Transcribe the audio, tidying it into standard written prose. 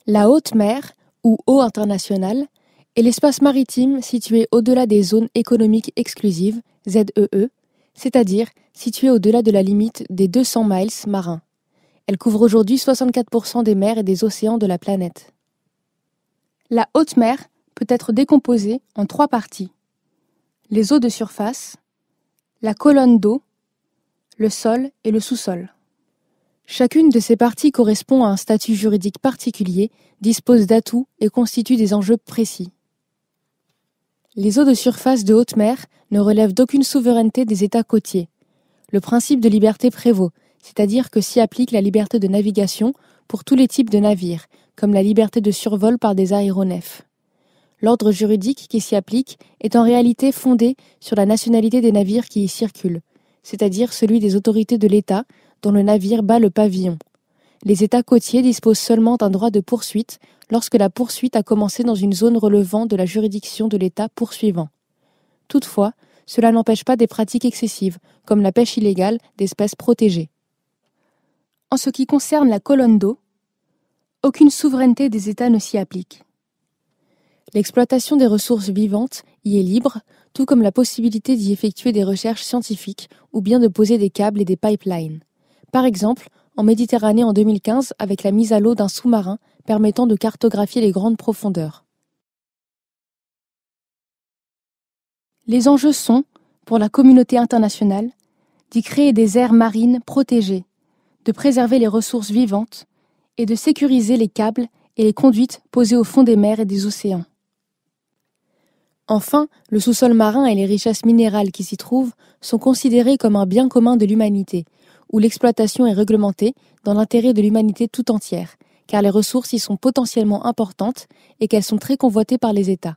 La haute mer, ou eau internationale, est l'espace maritime situé au-delà des zones économiques exclusives, ZEE, c'est-à-dire situé au-delà de la limite des 200 miles marins. Elle couvre aujourd'hui 64% des mers et des océans de la planète. La haute mer peut être décomposée en 3 parties. Les eaux de surface, la colonne d'eau, le sol et le sous-sol. Chacune de ces parties correspond à un statut juridique particulier, dispose d'atouts et constitue des enjeux précis. Les eaux de surface de haute mer ne relèvent d'aucune souveraineté des États côtiers. Le principe de liberté prévaut, c'est-à-dire que s'y applique la liberté de navigation pour tous les types de navires, comme la liberté de survol par des aéronefs. L'ordre juridique qui s'y applique est en réalité fondé sur la nationalité des navires qui y circulent, c'est-à-dire celui des autorités de l'État dont le navire bat le pavillon. Les États côtiers disposent seulement d'un droit de poursuite lorsque la poursuite a commencé dans une zone relevant de la juridiction de l'État poursuivant. Toutefois, cela n'empêche pas des pratiques excessives, comme la pêche illégale d'espèces protégées. En ce qui concerne la colonne d'eau, aucune souveraineté des États ne s'y applique. L'exploitation des ressources vivantes y est libre, tout comme la possibilité d'y effectuer des recherches scientifiques ou bien de poser des câbles et des pipelines. Par exemple, en Méditerranée en 2015 avec la mise à l'eau d'un sous-marin permettant de cartographier les grandes profondeurs. Les enjeux sont, pour la communauté internationale, d'y créer des aires marines protégées, de préserver les ressources vivantes et de sécuriser les câbles et les conduites posées au fond des mers et des océans. Enfin, le sous-sol marin et les richesses minérales qui s'y trouvent sont considérés comme un bien commun de l'humanité, où l'exploitation est réglementée dans l'intérêt de l'humanité tout entière, car les ressources y sont potentiellement importantes et qu'elles sont très convoitées par les États.